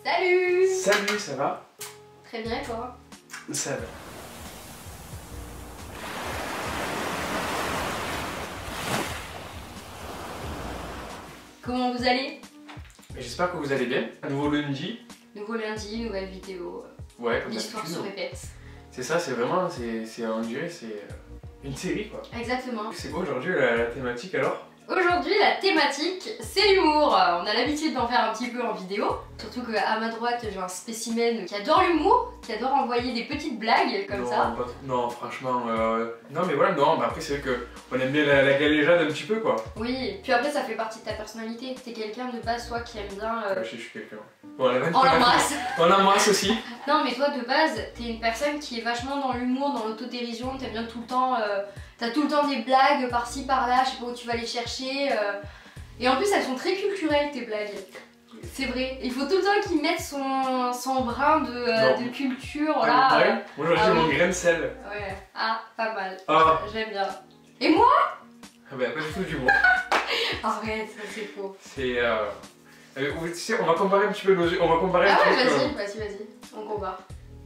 Salut! Salut, ça va? Très bien et toi? Ça va. Comment vous allez? J'espère que vous allez bien. Un nouveau lundi. Nouveau lundi, nouvelle vidéo. Ouais, comme L'histoire se d'habitude. répète. C'est ça, c'est vraiment, on dirait, c'est une série quoi. Exactement. C'est quoi aujourd'hui la thématique alors? Aujourd'hui, la thématique, c'est l'humour. On a l'habitude d'en faire un petit peu en vidéo. Surtout qu'à ma droite, j'ai un spécimen qui adore l'humour, qui adore envoyer des petites blagues comme non, ça. non, franchement, non mais voilà, non, mais après c'est vrai qu'on aime bien la galéjade un petit peu quoi. Oui, puis après ça fait partie de ta personnalité. T'es quelqu'un de base, toi, qui aime bien... Je suis quelqu'un. Bon, On l'embrasse. On l'embrasse aussi. Non mais toi de base, t'es une personne qui est vachement dans l'humour, dans l'autodérision, t'aimes bien tout le temps... T'as tout le temps des blagues par-ci par-là, je sais pas où tu vas les chercher. Et en plus elles sont très culturelles tes blagues. C'est vrai. Il faut tout le temps qu'ils mettent son brin de culture là. Ouais. Moi j'ai mon grain de sel. Ouais. Ah, pas mal. Ah. J'aime bien. Et moi? Ah bah pas du tout d'humour. Arrête, ça c'est faux. C'est tu sais, on va comparer un petit peu nos yeux. On va comparer un Ah petit ouais, peu. vas-y. On compare.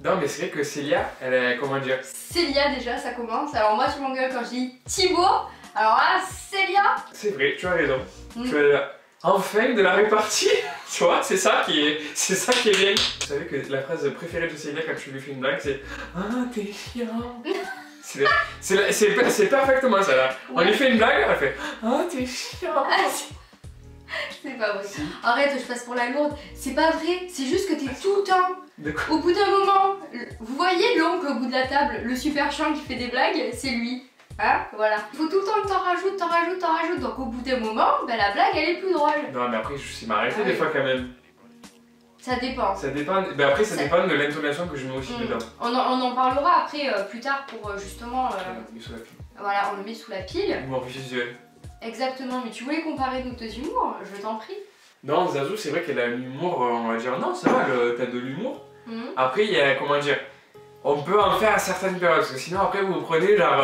Non mais c'est vrai que Célia, elle est, comment dire? Célia déjà, ça commence. Alors moi tu m'engueules quand je dis Thibaut. Alors là, Célia. C'est vrai, tu as raison. Tu as enfin de la répartie. Tu vois, c'est ça qui est bien. Vous savez que la phrase préférée de Célia quand tu lui fais une blague, c'est ah t'es chiant. C'est parfaitement ça là. Ouais. On lui fait une blague, elle fait ah t'es chiant. C'est pas vrai. Arrête, je passe pour la lourde. C'est pas vrai, c'est juste que t'es tout le temps. Au bout d'un moment, vous voyez l'oncle au bout de la table, le super chiant qui fait des blagues, c'est lui. Hein? Voilà. Il faut tout le temps que t'en rajoutes. Donc au bout d'un moment, ben, la blague elle est plus drôle. Non mais après je sais m'arrêter des fois quand même. Ça dépend. Ça dépend. Ben après ça dépend de l'intonation que je mets aussi dedans. On en parlera après plus tard pour justement. On le met sous la pile. Voilà, on le met sous la pile. Humour visuel. Exactement, mais tu voulais comparer nos deux humours, je t'en prie. Non, Zazu, c'est vrai qu'elle a un humour, on va dire, non, ça va, t'as de l'humour. Après, il y a, comment dire, on peut en faire à certaines périodes, parce que sinon, après, vous prenez, genre,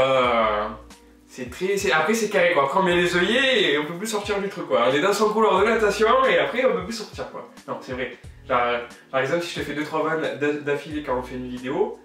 après, c'est carré, quoi. Après, on met les œillets et on peut plus sortir du truc, quoi. On est dans son couloir de natation et après, on peut plus sortir, quoi. Non, c'est vrai. Genre, par exemple, si je te fais 2-3 vannes d'affilée quand on fait une vidéo,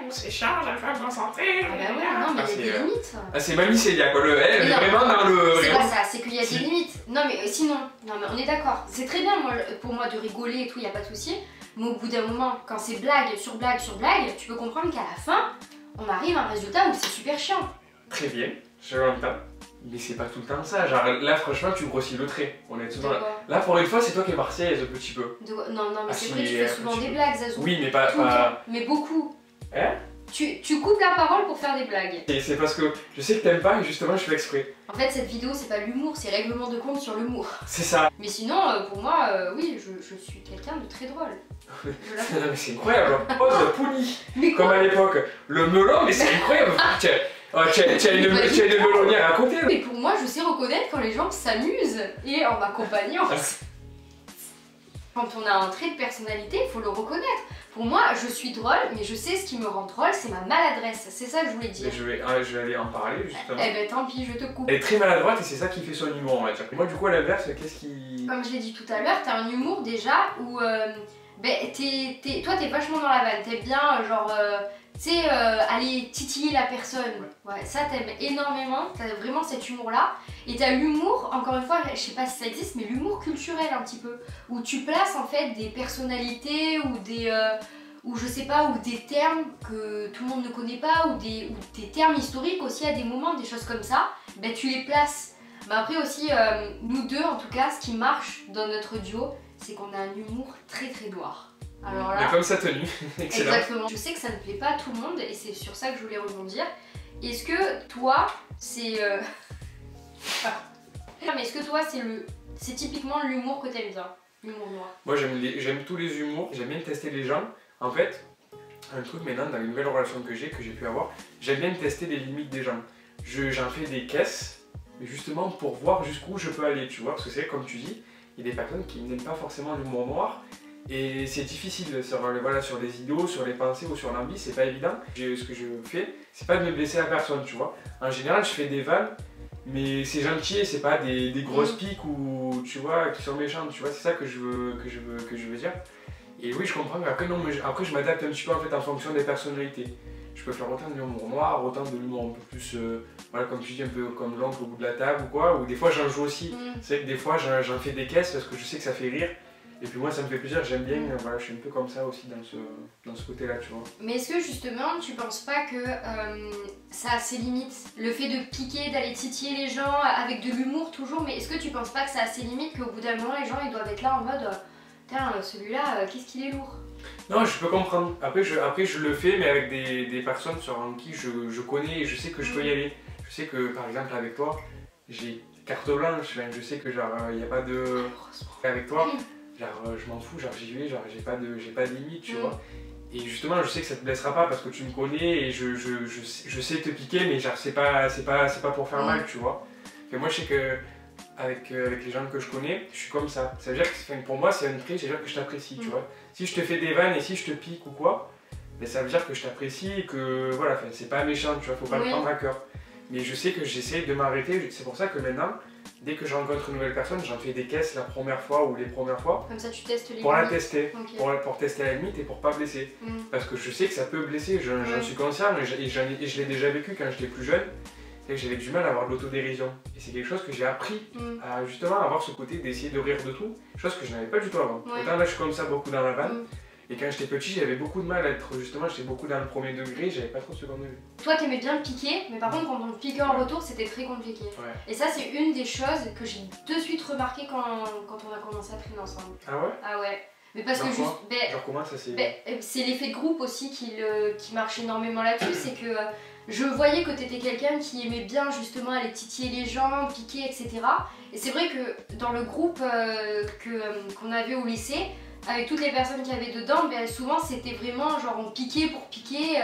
c'est chiant, j'arrive pas à me concentrer. Ah bah ouais, non mais il y a des limites. Ah c'est Mamie Célia quoi, elle est vraiment dans le... C'est pas ça, c'est qu'il y a des limites. Non mais sinon, non mais on est d'accord. C'est très bien pour moi de rigoler et tout, il y a pas de souci. Mais au bout d'un moment, quand c'est blague sur blague sur blague, tu peux comprendre qu'à la fin, on arrive à un résultat où c'est super chiant. Très bien, je l'entends. Mais c'est pas tout le temps ça, genre là franchement tu grossis le trait, honnêtement. Là pour une fois c'est toi qui es marseillaise un petit peu. Non mais c'est vrai que tu fais souvent des blagues Zazou. Oui mais pas... Mais beaucoup. Hein? Tu coupes la parole pour faire des blagues. Et c'est parce que je sais que t'aimes pas et justement je fais exprès. En fait cette vidéo c'est pas l'humour, c'est règlement de compte sur l'humour. C'est ça. Mais sinon pour moi oui je suis quelqu'un de très drôle. Non mais c'est incroyable, pose pouni. Mais comme à l'époque, le melon mais c'est incroyable. Tu as une melonnière à côté. Mais pour moi je sais reconnaître quand les gens s'amusent et en m'accompagnant. Quand on a un trait de personnalité, il faut le reconnaître. Pour moi, je suis drôle, mais je sais ce qui me rend drôle, c'est ma maladresse. C'est ça que je voulais dire. Je vais aller en parler justement. Eh ben tant pis, je te coupe. Elle est très maladroite et c'est ça qui fait son humour, on va dire. Moi, du coup, à l'inverse, qu'est-ce qui... Comme je l'ai dit tout à l'heure, t'as un humour déjà où... toi, t'es vachement dans la vanne. T'aimes bien, genre... tu sais, aller titiller la personne. Ouais, ça t'aimes énormément, t'as vraiment cet humour-là. Et t'as l'humour, encore une fois, je sais pas si ça existe, mais l'humour culturel un petit peu. Où tu places en fait des personnalités ou des... ou je sais pas, ou des termes que tout le monde ne connaît pas, ou des termes historiques aussi à des moments, des choses comme ça. Ben tu les places. Mais après aussi, nous deux en tout cas, ce qui marche dans notre duo, c'est qu'on a un humour très très noir. Alors là, mais comme sa tenue, excellent. Exactement. Je sais que ça ne plaît pas à tout le monde et c'est sur ça que je voulais rebondir. Est-ce que toi, c'est... mais est-ce que toi, c'est typiquement l'humour que t'aimes bien? L'humour noir. Moi j'aime tous les humours, j'aime bien tester les gens. En fait, un truc maintenant dans les nouvelles relations que j'ai pu avoir, j'aime bien tester les limites des gens. J'en fais des caisses, mais justement pour voir jusqu'où je peux aller, tu vois. Parce que c'est comme tu dis, il y a des personnes qui n'aiment pas forcément l'humour noir. Et c'est difficile sur les idéaux, sur les pensées ou sur l'envie, c'est pas évident. Ce que je fais, c'est pas de me blesser la personne, tu vois. En général, je fais des vannes, mais c'est gentil, c'est pas des grosses piques ou tu vois, qui sont méchantes, tu vois, c'est ça que je veux dire. Et oui, je comprends, mais après, non, mais après je m'adapte un petit peu en fait en fonction des personnalités. Je peux faire autant de l'humour noir, autant de l'humour un peu plus, voilà, comme tu dis, un peu comme l'oncle au bout de la table ou quoi, ou des fois j'en joue aussi. C'est vrai que des fois j'en fais des caisses parce que je sais que ça fait rire. Et puis moi ça me fait plaisir, j'aime bien, voilà, je suis un peu comme ça aussi dans ce côté-là, tu vois. Mais est-ce que justement tu penses pas que ça a ses limites? Le fait de piquer, d'aller titiller les gens avec de l'humour toujours, mais est-ce que tu penses pas que ça a ses limites, qu'au bout d'un moment les gens ils doivent être là en mode putain celui-là qu'est-ce qu'il est lourd? Non, je peux comprendre. Après je le fais, mais avec des personnes sur qui je connais et je sais que je peux y aller. Je sais que par exemple avec toi, j'ai carte blanche, je sais que genre il n'y a pas de... Avec toi. Genre je m'en fous, genre j'y vais, genre j'ai pas de limite, tu vois. Et justement je sais que ça te blessera pas parce que tu me connais et je sais te piquer, mais genre c'est pas pour faire mal, tu vois. Et moi je sais que avec les gens que je connais, je suis comme ça. Ça veut dire que pour moi c'est un trait, c'est-à-dire que je t'apprécie, tu vois. Si je te fais des vannes et si je te pique ou quoi, ben, ça veut dire que je t'apprécie et que voilà, c'est pas méchant, tu vois, faut pas le prendre à cœur. Mais je sais que j'essaie de m'arrêter, c'est pour ça que maintenant, dès que je rencontre une nouvelle personne, j'en fais des caisses la première fois ou les premières fois. Comme ça tu testes les pour limites. La tester, pour tester la limite et pour pas blesser. Parce que je sais que ça peut blesser, j'en suis conscient et je l'ai déjà vécu quand j'étais plus jeune. C'est que j'avais du mal à avoir de l'autodérision. Et c'est quelque chose que j'ai appris à justement avoir ce côté d'essayer de rire de tout, chose que je n'avais pas du tout avant. Autant là je suis comme ça beaucoup dans la vanne. Et quand j'étais petit, j'avais beaucoup de mal à être, justement, j'étais beaucoup dans le premier degré, j'avais pas trop de second degré. Toi, t'aimais bien piquer, mais par contre, quand on te piquait en retour, c'était très compliqué. Et ça, c'est une des choses que j'ai de suite remarqué quand on a commencé à traîner ensemble. Ah ouais? Ah ouais. Mais parce genre que juste. Genre comment ça s'est... c'est l'effet de groupe aussi qui marche énormément là-dessus, c'est que je voyais que t'étais quelqu'un qui aimait bien justement aller titiller les gens, piquer, etc. Et c'est vrai que dans le groupe qu'on avait au lycée, avec toutes les personnes qu'il y avait dedans, ben, souvent c'était vraiment genre on piquait pour piquer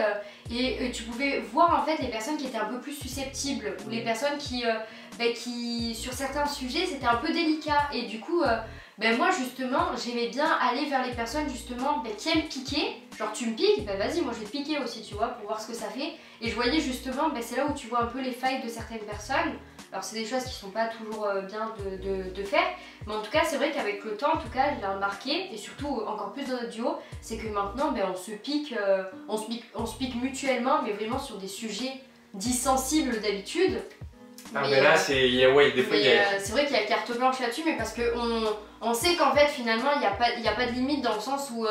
et tu pouvais voir en fait les personnes qui étaient un peu plus susceptibles ou les personnes qui sur certains sujets c'était un peu délicat et du coup ben moi justement j'aimais bien aller vers les personnes justement qui aiment piquer, genre tu me piques, ben vas-y moi je vais te piquer aussi tu vois pour voir ce que ça fait et je voyais justement c'est là où tu vois un peu les failles de certaines personnes. Alors c'est des choses qui sont pas toujours bien de faire, mais en tout cas c'est vrai qu'avec le temps, en tout cas je l'ai remarqué, et surtout encore plus dans notre duo, c'est que maintenant on se pique mutuellement, mais vraiment sur des sujets dits sensibles d'habitude. Ah mais là c'est... des fois il y a... C'est vrai qu'il y a carte blanche là-dessus, mais parce qu'on sait qu'en fait finalement il n'y a pas de limite dans le sens où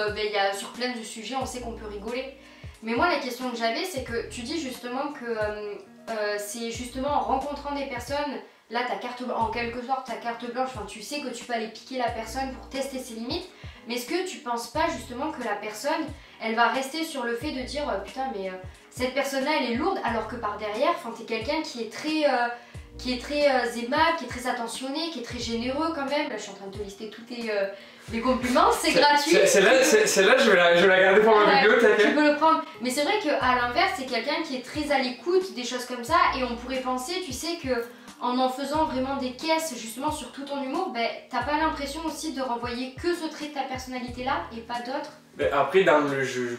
sur plein de sujets on sait qu'on peut rigoler. Mais moi la question que j'avais c'est que tu dis justement que c'est justement en rencontrant des personnes, là en quelque sorte ta carte blanche, tu sais que tu peux aller piquer la personne pour tester ses limites, mais est-ce que tu penses pas justement que la personne elle va rester sur le fait de dire putain mais cette personne là elle est lourde alors que par derrière t'es quelqu'un qui est très aimable, qui est très attentionné, qui est très généreux quand même. Là je suis en train de te lister tous les compliments, c'est gratuit. Celle-là je vais la garder pour ma vidéo, t'inquiète. Tu peux le prendre. Mais c'est vrai qu'à l'inverse, c'est quelqu'un qui est très à l'écoute des choses comme ça et on pourrait penser, tu sais, que en faisant vraiment des caisses justement sur tout ton humour, t'as pas l'impression aussi de renvoyer que ce trait de ta personnalité là et pas d'autres. Après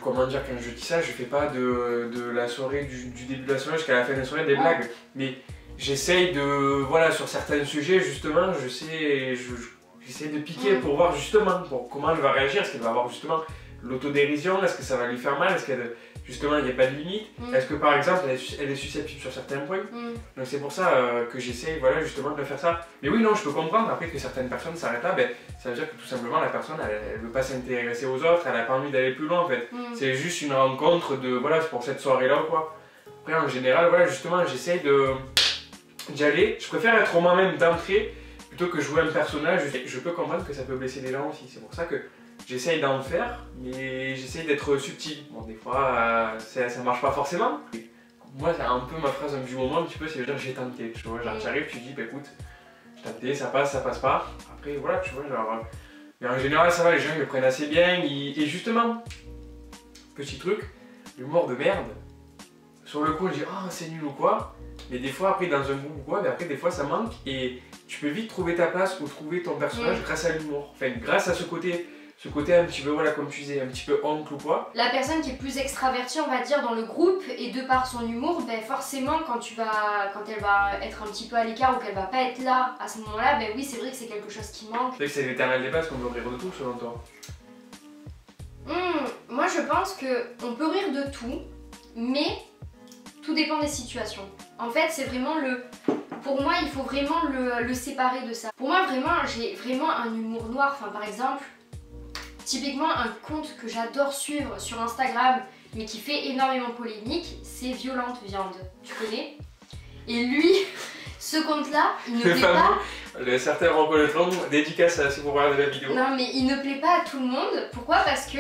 comment dire, quand je dis ça, je fais pas de la soirée, du début de la soirée jusqu'à la fin de la soirée des blagues. Mais j'essaye de, sur certains sujets justement, j'essaie de piquer pour voir justement comment elle va réagir, est-ce qu'elle va avoir justement l'autodérision, est-ce que ça va lui faire mal, est-ce qu'elle justement il n'y a pas de limite, est-ce que par exemple elle est susceptible sur certains points. Donc c'est pour ça que j'essaie justement de faire ça. Mais oui non je peux comprendre après que certaines personnes s'arrêtent là, ça veut dire que tout simplement la personne elle veut pas s'intéresser aux autres, elle a pas envie d'aller plus loin en fait. C'est juste une rencontre de pour cette soirée là ou quoi. Après en général justement j'essaie d'y aller, je préfère être moi-même d'entrée plutôt que jouer un personnage. Je peux comprendre que ça peut blesser les gens aussi, c'est pour ça que j'essaye d'en faire, mais j'essaye d'être subtil. Bon, des fois, ça marche pas forcément. Moi, c'est un peu ma phrase du moment, un petit peu, c'est de dire j'ai tenté. Tu vois, genre, j'arrive, tu dis, écoute, j'ai tenté, ça passe pas. Après, voilà, tu vois, genre. Mais en général, ça va, les gens ils le prennent assez bien. Et justement, petit truc, l'humour de merde, sur le coup, on dit, oh, c'est nul ou quoi. Mais des fois, après, dans un groupe ou quoi, après, des fois, ça manque et tu peux vite trouver ta place ou trouver ton personnage grâce à l'humour. Enfin, grâce à ce côté ce côté un petit peu, voilà, comme tu disais, un petit peu oncle ou quoi. La personne qui est plus extravertie, on va dire, dans le groupe, et de par son humour, ben forcément, quand elle va être un petit peu à l'écart ou qu'elle va pas être là à ce moment-là, ben oui, c'est vrai que c'est quelque chose qui manque. C'est vrai que c'est l'éternel débat, parce qu'on peut rire de tout, selon toi. Moi, je pense qu'on peut rire de tout, mais tout dépend des situations. En fait, c'est vraiment pour moi, il faut vraiment le séparer de ça. Pour moi, vraiment, j'ai vraiment un humour noir. Enfin, par exemple, typiquement, un compte que j'adore suivre sur Instagram, mais qui fait énormément polémique, c'est Violente Viande. Tu connais? Et lui, ce compte-là, il ne plaît pas... Certains reconnaîtront, dédicace si vous regardez la vidéo. Non, mais il ne plaît pas à tout le monde. Pourquoi? Parce que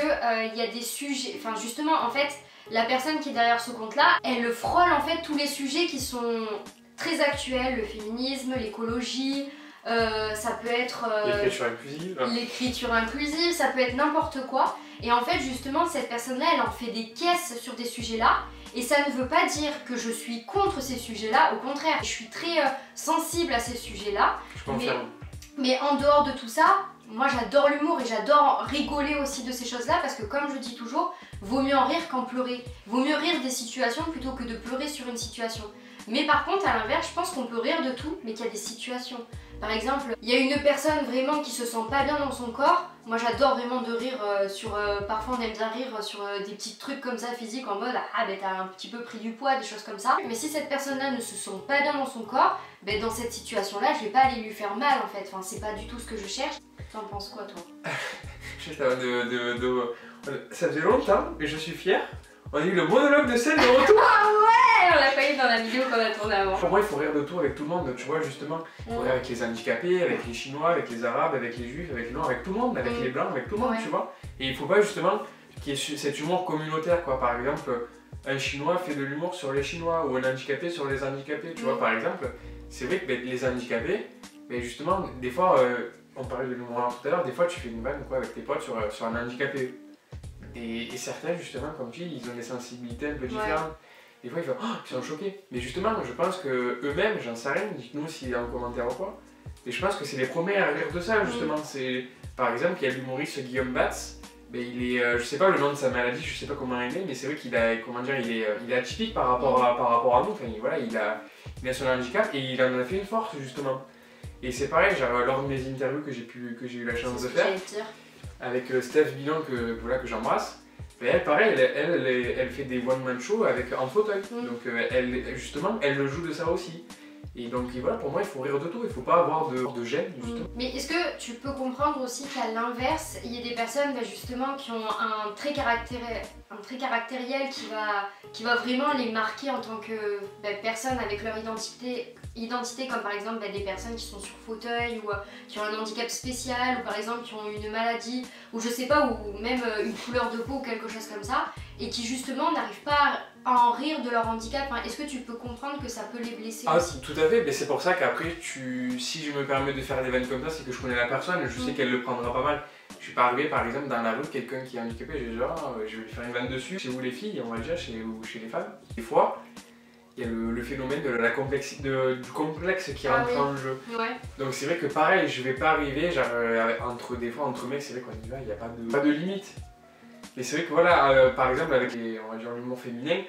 il y a des sujets... Enfin, justement, en fait, la personne qui est derrière ce compte-là, elle frôle en fait tous les sujets qui sont très actuels. Le féminisme, l'écologie, ça peut être... l'écriture inclusive, ça peut être n'importe quoi. Et en fait, justement, cette personne-là, elle en fait des caisses sur des sujets-là. Et ça ne veut pas dire que je suis contre ces sujets-là, au contraire, je suis très sensible à ces sujets-là. Je confirme. Mais en dehors de tout ça, moi j'adore l'humour et j'adore rigoler aussi de ces choses-là parce que comme je dis toujours, vaut mieux en rire qu'en pleurer. Vaut mieux rire des situations plutôt que de pleurer sur une situation. Mais par contre, à l'inverse, je pense qu'on peut rire de tout, mais qu'il y a des situations. Par exemple, il y a une personne vraiment qui se sent pas bien dans son corps. Moi j'adore vraiment de rire parfois on aime bien rire sur des petits trucs comme ça physiques en mode ah ben t'as un petit peu pris du poids, des choses comme ça. Mais si cette personne-là ne se sent pas bien dans son corps, ben dans cette situation-là je vais pas aller lui faire mal en fait. Enfin c'est pas du tout ce que je cherche. T'en penses quoi toi? Ça faisait longtemps et je suis fier. On a eu le monologue de scène de retour. Ah ouais, on l'a pas eu dans la vidéo qu'on a tournée avant. Pour moi, il faut rire de tout avec tout le monde, tu vois, justement. Il faut rire avec les handicapés, avec les Chinois, avec les Arabes, avec les Juifs, avec les Noirs, avec tout le monde, avec les Blancs, avec tout le monde, tu vois. Et il faut pas justement qu'il y ait cet humour communautaire, quoi. Par exemple, un Chinois fait de l'humour sur les Chinois ou un handicapé sur les handicapés, tu vois, par exemple. C'est vrai que les handicapés, mais justement, des fois, on parlait de l'humour tout à l'heure, des fois tu fais une vanne quoi, avec tes potes sur un handicapé. Et certains, justement, comme tu dis, ils ont des sensibilités un peu différentes. Des fois, ils sont choqués. Mais justement, je pense qu'eux-mêmes, j'en sais rien, dites-nous s'il y a un commentaire ou quoi. Et je pense que c'est les premiers à rire de ça, justement. Par exemple, il y a l'humoriste Guillaume Batz. Mais il est, je sais pas le nom de sa maladie, je sais pas comment il est, mais c'est vrai qu'il a, comment dire, il est atypique par rapport à nous. Enfin, voilà, il a son handicap et il en a fait une force, justement. Et c'est pareil, genre, lors de mes interviews que j'ai eu la chance de faire, avec Steph Bilan que j'embrasse, elle, pareil, elle fait des one-man shows en fauteuil. Donc justement, elle le joue de ça aussi. Et donc voilà, pour moi, il faut rire de tout, il faut pas avoir de gêne, justement. Mais est-ce que tu peux comprendre aussi qu'à l'inverse, il y a des personnes justement qui ont un trait caractériel qui va vraiment les marquer en tant que personnes avec leur identité, comme par exemple des personnes qui sont sur fauteuil ou qui ont un handicap spécial ou par exemple qui ont une maladie ou je sais pas, ou même une couleur de peau ou quelque chose comme ça et qui justement n'arrivent pas à en rire de leur handicap. Est-ce que tu peux comprendre que ça peut les blesser aussi? Tout à fait, mais c'est pour ça qu'après, si je me permets de faire des vannes comme ça, c'est que je connais la personne et je sais qu'elle le prendra pas mal. Je suis pas arrivé par exemple dans la rue, quelqu'un qui est handicapé, j'ai dit je vais lui faire une vanne dessus. Chez vous les filles, on va dire, chez les femmes. Des fois, il y a le phénomène de du complexe qui rentre en jeu. Donc c'est vrai que pareil, je vais pas arriver, genre des fois entre mecs, c'est vrai qu'on y va, il n'y a pas de limite. Mais c'est vrai que voilà, par exemple avec on va dire l'humour féminin,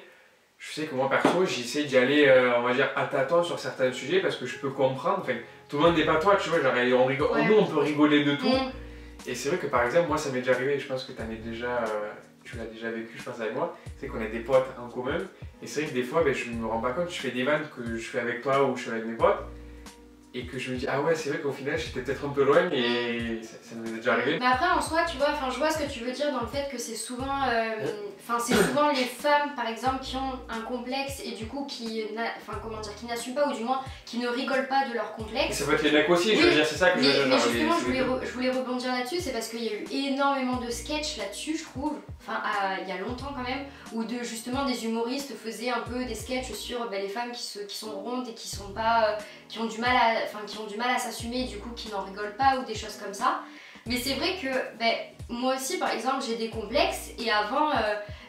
je sais que moi perso, j'essaie d'y aller, on va dire, à tâtons sur certains sujets parce que je peux comprendre, enfin, tout le monde n'est pas toi, tu vois, genre nous on peut rigoler de tout. Et c'est vrai que par exemple, moi ça m'est déjà arrivé, je pense que tu l'as déjà vécu, je pense avec moi, c'est qu'on a des potes en commun, et c'est vrai que des fois, je me rends pas compte, je fais des vannes que je fais avec toi ou je fais avec mes potes, et que je me dis, ah ouais, c'est vrai qu'au final, j'étais peut-être un peu loin, et ça nous est déjà arrivé. Mais après, en soi, tu vois, je vois ce que tu veux dire dans le fait que c'est souvent, souvent les femmes, par exemple, qui ont un complexe et du coup qui n'assument pas, ou du moins qui ne rigolent pas de leur complexe. Et ça peut être les mecs aussi, je veux dire, c'est ça que je veux dire. Mais justement, je voulais rebondir là-dessus, c'est parce qu'il y a eu énormément de sketchs là-dessus, je trouve, il y a longtemps quand même, où justement des humoristes faisaient un peu des sketchs sur les femmes qui sont rondes et qui sont pas, qui ont du mal à s'assumer, du coup qui n'en rigolent pas ou des choses comme ça. Mais c'est vrai que moi aussi par exemple j'ai des complexes et avant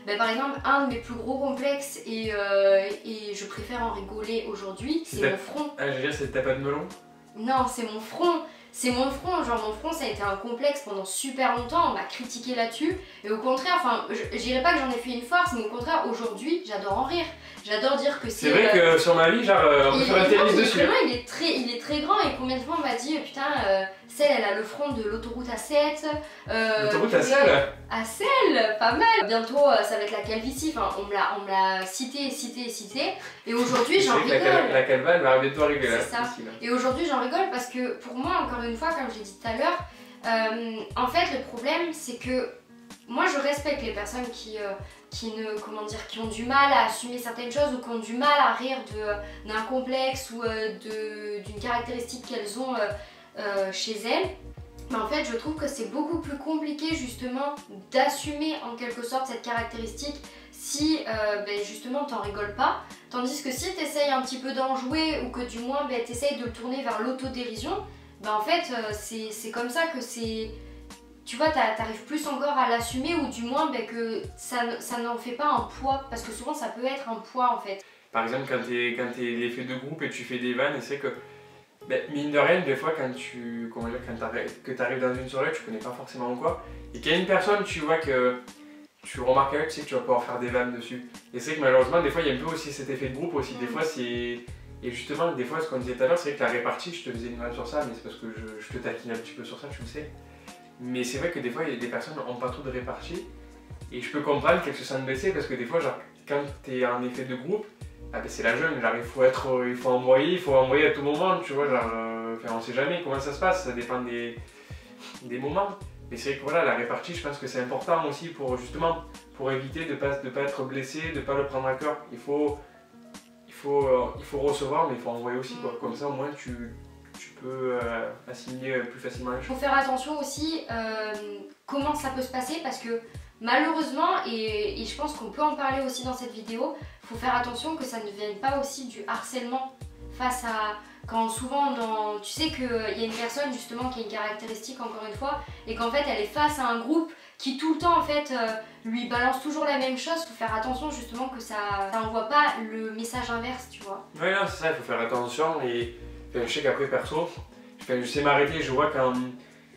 par exemple un de mes plus gros complexes et je préfère en rigoler aujourd'hui, c'est mon front. Ah je veux dire c'est t'as pas de melon? Non, c'est mon front. c'est mon front, genre mon front ça a été un complexe pendant super longtemps, on m'a critiqué là-dessus et au contraire, enfin je dirais pas que j'en ai fait une force, mais au contraire aujourd'hui j'adore en rire, j'adore dire que c'est... C'est vrai que sur ma vie, genre on peut faire une tennis dessus. Il est très grand et combien de fois on m'a dit putain, celle elle a le front de l'autoroute A7. L'autoroute A7 A7, pas mal. Bientôt ça va être la calvitie, enfin on me l'a cité et aujourd'hui j'en rigole. La calva elle va bientôt arriver là. C'est ça. Ici, là. Et aujourd'hui j'en rigole parce que pour moi, encore une fois, comme j'ai dit tout à l'heure, en fait le problème c'est que moi je respecte les personnes qui ont du mal à assumer certaines choses ou qui ont du mal à rire d'un complexe ou d'une caractéristique qu'elles ont chez elles. Mais en fait je trouve que c'est beaucoup plus compliqué justement d'assumer en quelque sorte cette caractéristique si justement t'en rigoles pas. Tandis que si t'essayes un petit peu d'en jouer ou que du moins t'essayes de le tourner vers l'autodérision, en fait c'est comme ça que c'est... Tu vois, t'arrives plus encore à l'assumer ou du moins que ça n'en fait pas un poids. Parce que souvent ça peut être un poids en fait. Par exemple quand t'es l'effet de groupe et tu fais des vannes, c'est que mine de rien, des fois quand t'arrives dans une soirée, tu connais pas forcément quoi, et qu'il y a une personne, tu vois que tu remarques avec, tu sais que tu vas pouvoir faire des vannes dessus. Et c'est que malheureusement, des fois il y a un peu aussi cet effet de groupe aussi. Des fois c'est... Et justement, des fois ce qu'on disait tout à l'heure, c'est que la répartie, je te faisais une vanne sur ça, mais c'est parce que je te taquine un petit peu sur ça, tu le sais. Mais c'est vrai que des fois, il y a des personnes n'ont pas trop de répartie. Et je peux comprendre qu'elles se sentent blessées parce que des fois, genre, quand t'es en effet de groupe, c'est la jeune, genre, il faut envoyer à tout moment, tu vois, genre, on sait jamais comment ça se passe, ça dépend des moments. Mais c'est vrai que voilà, la répartie, je pense que c'est important aussi pour justement, pour éviter de pas être blessé, de pas le prendre à cœur. Il faut recevoir, mais il faut envoyer aussi, quoi. Comme ça, au moins, tu peux assimiler plus facilement les choses. Il faut faire attention aussi comment ça peut se passer parce que malheureusement, et je pense qu'on peut en parler aussi dans cette vidéo, il faut faire attention que ça ne vienne pas aussi du harcèlement face à... Quand souvent, tu sais qu'il y a une personne justement qui a une caractéristique encore une fois et qu'en fait elle est face à un groupe qui tout le temps en fait lui balance toujours la même chose. Il faut faire attention justement que ça n'envoie pas le message inverse, tu vois. Ouais, non, c'est ça, il faut faire attention et... je sais qu'après perso, je sais m'arrêter, je vois quand...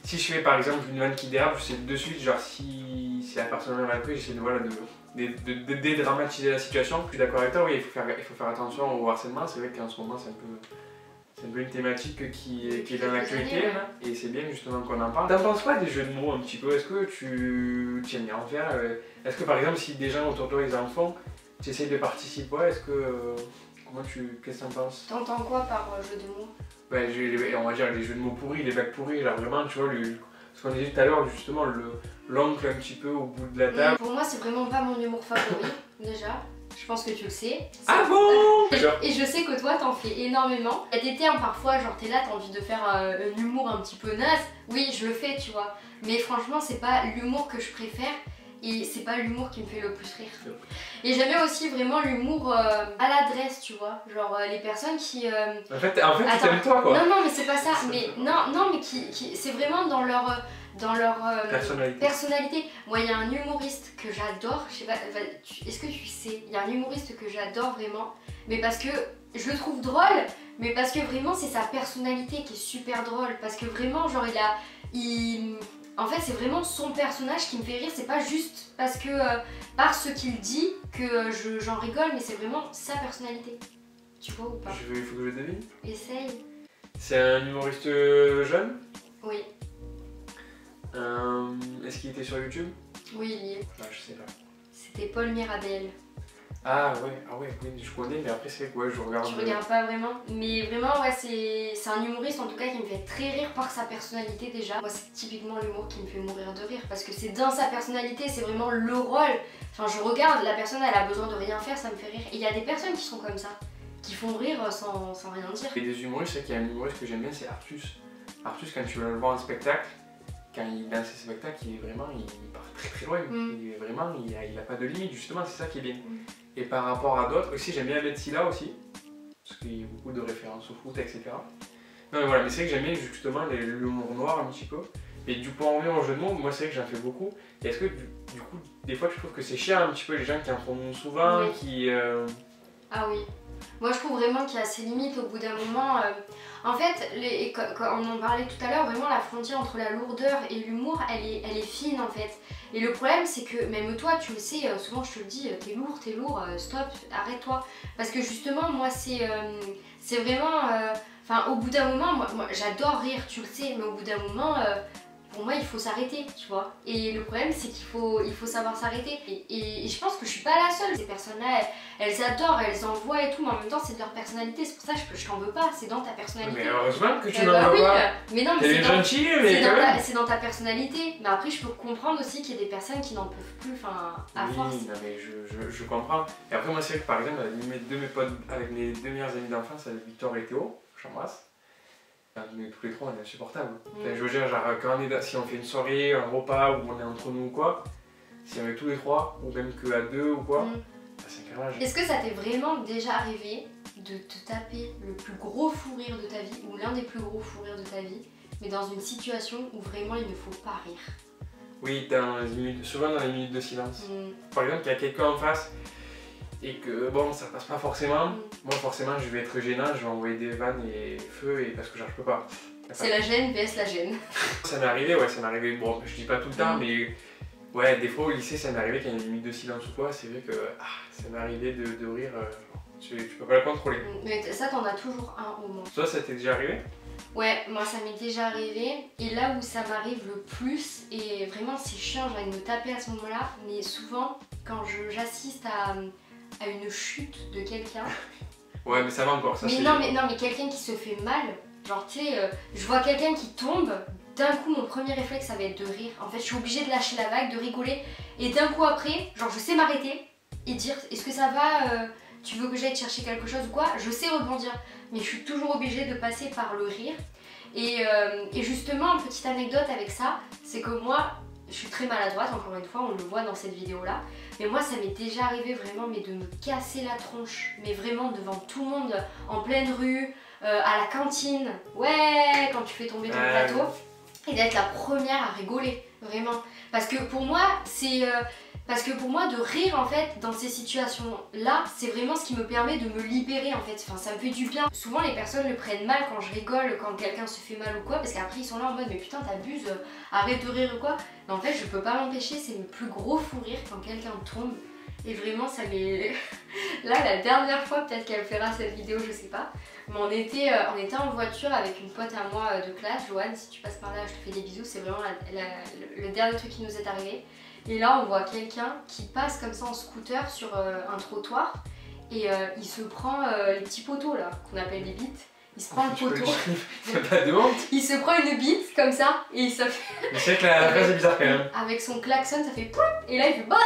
Si je fais par exemple une vanne qui dérape, je sais de suite, genre si la personne m'a mal pris, j'essaie de dédramatiser la situation. Je suis d'accord avec toi, oui, il faut faire attention au harcèlement. C'est vrai qu'en ce moment c'est un peu une thématique qui est dans l'actualité, et c'est bien justement qu'on en parle. T'en penses quoi des jeux de mots un petit peu? Est-ce que tu aimes bien en faire? Est-ce que par exemple si des gens autour de toi ils en font, tu essayes de participer? Est-ce que... Qu'est-ce que t'en penses? T'entends quoi par jeu de mots? On va dire les jeux de mots pourris, les blagues pourries, genre vraiment, tu vois, ce qu'on disait tout à l'heure, justement, l'oncle un petit peu au bout de la table. Pour moi, c'est vraiment pas mon humour favori, déjà. Je pense que tu le sais. Ah bon? Et je sais que toi, t'en fais énormément. Il y a des termes parfois, genre t'es là, t'as envie de faire un humour un petit peu naze. Oui, je le fais, tu vois. Mais franchement, c'est pas l'humour que je préfère. Et c'est pas l'humour qui me fait le plus rire. Et j'aime bien aussi vraiment l'humour à l'adresse, tu vois. Genre les personnes qui... En fait tu t'aimes toi, quoi. Non, mais c'est pas ça. Mais non, mais c'est vraiment dans leur personnalité. Moi, il y a un humoriste que j'adore. Je sais pas, est-ce que tu sais? Il y a un humoriste que j'adore vraiment. Mais parce que je le trouve drôle. Mais parce que vraiment, c'est sa personnalité qui est super drôle. Parce que vraiment, genre, en fait, c'est vraiment son personnage qui me fait rire, c'est pas juste parce que par ce qu'il dit que j'en rigole, mais c'est vraiment sa personnalité. Tu vois ou pas? Il faut que je devine. Essaye. C'est un humoriste jeune? Oui. Est-ce qu'il était sur YouTube? Oui, il y est. Ah, je sais pas. C'était Paul Mirabel. Ah ouais, oui, je connais, mais après c'est vrai que je regarde... Tu regardes pas vraiment, mais vraiment ouais, c'est un humoriste en tout cas qui me fait très rire par sa personnalité déjà. Moi c'est typiquement l'humour qui me fait mourir de rire parce que c'est dans sa personnalité, c'est vraiment le rôle. Enfin je regarde, la personne elle a besoin de rien faire, ça me fait rire. Et il y a des personnes qui sont comme ça, qui font rire sans rien dire. Et des humoristes, c'est qu'il y a un humoriste que j'aime bien, c'est Artus. Artus, quand tu vas le voir en spectacle, quand il danse ses spectacles, il part très loin. Il est vraiment, il a pas de limite, justement, c'est ça qui est bien. Et par rapport à d'autres, aussi j'aime bien Betsila aussi, parce qu'il y a beaucoup de références au foot, etc. Non mais voilà, mais c'est vrai que j'aime bien justement l'humour noir un petit peu. Et du coup, en revenant au jeu de mots, moi c'est vrai que j'en fais beaucoup. Et est-ce que du coup, des fois tu trouves que c'est chiant un petit peu les gens qui en font souvent, oui. qui... Ah oui. Moi je trouve vraiment qu'il y a ces limites au bout d'un moment. En fait, quand on en parlait tout à l'heure, vraiment la frontière entre la lourdeur et l'humour, elle est fine en fait. Et le problème c'est que même toi tu le sais, souvent je te le dis, t'es lourd, stop, arrête-toi. Parce que justement moi c'est vraiment... Enfin au bout d'un moment, moi j'adore rire, tu le sais, mais au bout d'un moment... pour moi il faut s'arrêter, tu vois. Et le problème c'est qu'il faut savoir s'arrêter. Et je pense que je suis pas la seule. Ces personnes-là, elles adorent, elles en voient et tout, mais en même temps c'est de leur personnalité. C'est pour ça que je t'en veux pas, c'est dans ta personnalité. Mais heureusement que tu n'en veux pas. Mais non, mais c'est dans ta personnalité. Mais après je peux comprendre aussi qu'il y a des personnes qui n'en peuvent plus, enfin à force. Oui, non mais je comprends. Et après moi c'est vrai que par exemple avec mes potes, avec mes deux meilleurs amis d'enfance, avec Victor et Théo, j'embrasse. Mais tous les trois on est insupportables. Enfin, je veux dire, genre quand si on fait une soirée, un repas où on est entre nous ou quoi, si on est tous les trois, ou même que à deux ou quoi, c'est un carnage. Est-ce que ça t'est vraiment déjà arrivé de te taper le plus gros fou rire de ta vie, ou l'un des plus gros fous rires de ta vie, mais dans une situation où vraiment il ne faut pas rire? Oui, souvent dans les minutes de silence. Par exemple, il y a quelqu'un en face et que bon, ça passe pas forcément. Moi, forcément, je vais être gênant, je vais envoyer des vannes et feu, et parce que genre, je peux pas. C'est la gêne vs la gêne. Ça m'est arrivé, ouais, ça m'est arrivé. Bon, je dis pas tout le temps, mais ouais, des fois au lycée, ça m'est arrivé qu'il y a une minute de silence ou quoi. C'est vrai que ça m'est arrivé de rire. Tu peux pas le contrôler. Mais ça, t'en as toujours un au moins. Toi, ça t'est déjà arrivé? Ouais, moi ça m'est déjà arrivé. Et là où ça m'arrive le plus, et vraiment c'est chiant, j'ai envie de me taper à ce moment-là, mais souvent quand j'assiste à une chute de quelqu'un. Ouais, mais ça va encore, ça mais non, mais quelqu'un qui se fait mal, genre tu sais, je vois quelqu'un qui tombe, d'un coup mon premier réflexe ça va être de rire. En fait, je suis obligée de lâcher la vague, de rigoler, et d'un coup après, genre je sais m'arrêter et dire est-ce que ça va, tu veux que j'aille te chercher quelque chose ou quoi? Je sais rebondir, mais je suis toujours obligée de passer par le rire. Et justement, petite anecdote avec ça, c'est que moi, je suis très maladroite, encore une fois, on le voit dans cette vidéo-là. Mais moi, ça m'est déjà arrivé vraiment mais de me casser la tronche, mais vraiment devant tout le monde, en pleine rue, à la cantine. Ouais, quand tu fais tomber ton plateau. Et d'être la première à rigoler, vraiment. Parce que pour moi, de rire en fait dans ces situations-là, c'est vraiment ce qui me permet de me libérer en fait. Enfin, ça me fait du bien. Souvent les personnes le prennent mal quand je rigole, quand quelqu'un se fait mal ou quoi, parce qu'après ils sont là en mode mais putain t'abuses, arrête de rire ou quoi. Mais en fait je peux pas m'empêcher, c'est le plus gros fou rire quand quelqu'un tombe. Et vraiment ça m'est... Là la dernière fois, peut-être qu'elle fera cette vidéo, je sais pas. Mais on était en voiture avec une pote à moi de classe, Joanne, si tu passes par là je te fais des bisous, c'est vraiment le dernier truc qui nous est arrivé. Et là on voit quelqu'un qui passe comme ça en scooter sur un trottoir et il se prend les petits poteaux là, qu'on appelle les bites. Il se prend le poteau. C'est pas de honte. Il se prend une bite comme ça et il se fait... Mais c'est vrai que la phrase est bizarre quand même. Avec son klaxon ça fait pouf et là il fait bah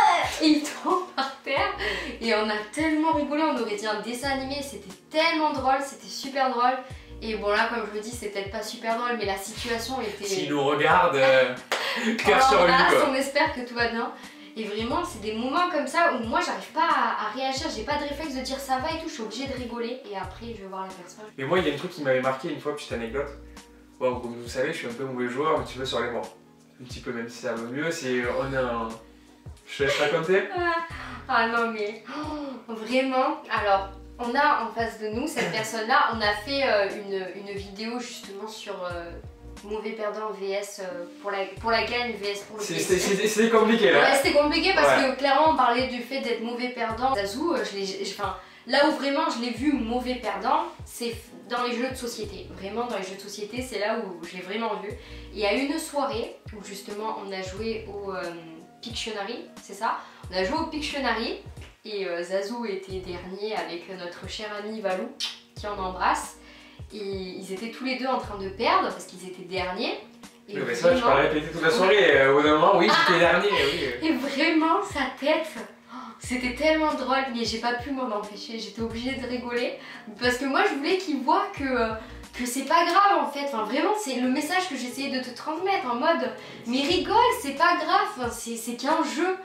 et il tombe par terre. Et on a tellement rigolé, on aurait dit un dessin animé, c'était tellement drôle, c'était super drôle. Et bon là comme je le dis c'est peut-être pas super drôle mais la situation était... S'il nous regarde, cœur sur lui quoi. On espère que tout va bien. Et vraiment c'est des moments comme ça où moi j'arrive pas à réagir, j'ai pas de réflexe de dire ça va et tout, je suis obligée de rigoler et après je vais voir la personne. Mais moi il y a un truc qui m'avait marqué une fois, petite anecdote. Bon comme vous savez je suis un peu mauvais joueur, un petit peu sur les bords. Un petit peu même si ça va mieux, c'est on a un... Je te laisse raconter. Ah non mais vraiment, alors on a en face de nous cette personne là, on a fait une vidéo justement sur mauvais perdant vs pour la gagne vs pour le plaisir. C'était compliqué là. Ouais c'était compliqué parce que clairement on parlait du fait d'être mauvais perdant. Zazou, là où vraiment je l'ai vu mauvais perdant, c'est dans les jeux de société. Vraiment dans les jeux de société, c'est là où je l'ai vraiment vu. Et à une soirée où justement on a joué au Pictionary, c'est ça? On a joué au Pictionary et Zazou était dernier avec notre cher ami Valou qui en embrasse. Et ils étaient tous les deux en train de perdre parce qu'ils étaient derniers. Et mais ça, je peux répéter toute la soirée. Au bout d'un moment, oui, j'étais dernier. Oui. Et vraiment, sa tête, c'était tellement drôle, mais j'ai pas pu m'en empêcher. J'étais obligée de rigoler parce que moi, je voulais qu'il voit que c'est pas grave en fait. Enfin, vraiment, c'est le message que j'essayais de te transmettre en mode mais rigole, c'est pas grave, enfin, c'est qu'un jeu.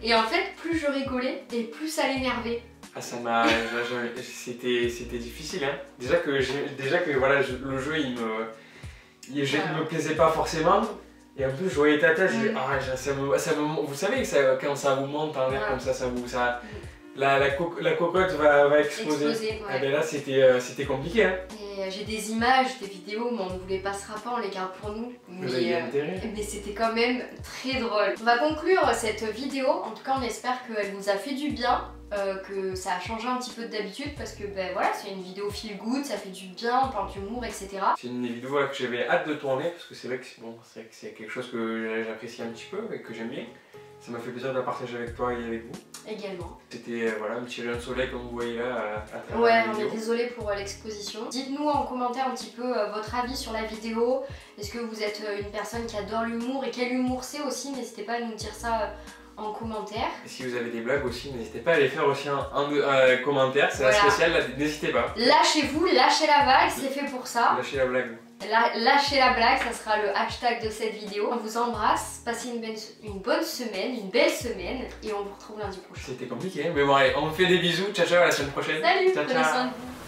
Et en fait, plus je rigolais et plus ça l'énervait. Ah ça m'a... c'était difficile hein. Déjà que voilà, le jeu il me plaisait pas forcément. Et en plus je voyais ta tête, vous savez que quand ça vous monte en l'air comme ça, la cocotte va exploser. Ouais. Ah ben là c'était compliqué hein. Et j'ai des images, des vidéos, mais on ne vous les passera pas, on les garde pour nous. Mais c'était quand même très drôle. On va conclure cette vidéo, en tout cas on espère qu'elle vous a fait du bien. Que ça a changé un petit peu d'habitude parce que ben voilà, c'est une vidéo feel good, ça fait du bien, on parle d'humour, etc. C'est une vidéo voilà, que j'avais hâte de tourner parce que c'est vrai que c'est quelque chose que j'apprécie un petit peu et que j'aime bien. Ça m'a fait plaisir de la partager avec toi et avec vous. Également. C'était voilà, un petit rayon de soleil comme vous voyez là à travers ouais, la vidéo. On est désolé pour l'exposition. Dites-nous en commentaire un petit peu votre avis sur la vidéo. Est-ce que vous êtes une personne qui adore l'humour et quel humour c'est aussi? N'hésitez pas à nous dire ça en commentaire. Et si vous avez des blagues aussi, n'hésitez pas à les faire aussi en commentaire, c'est la spéciale, n'hésitez pas. Lâchez-vous, lâchez la vague, c'est fait pour ça. Lâchez la blague. Lâchez la blague, ça sera le hashtag de cette vidéo. On vous embrasse, passez une bonne semaine, une belle semaine et on vous retrouve lundi prochain. C'était compliqué, mais bon allez, on vous fait des bisous, ciao ciao, à la semaine prochaine. Salut, ciao, prenez soin de vous.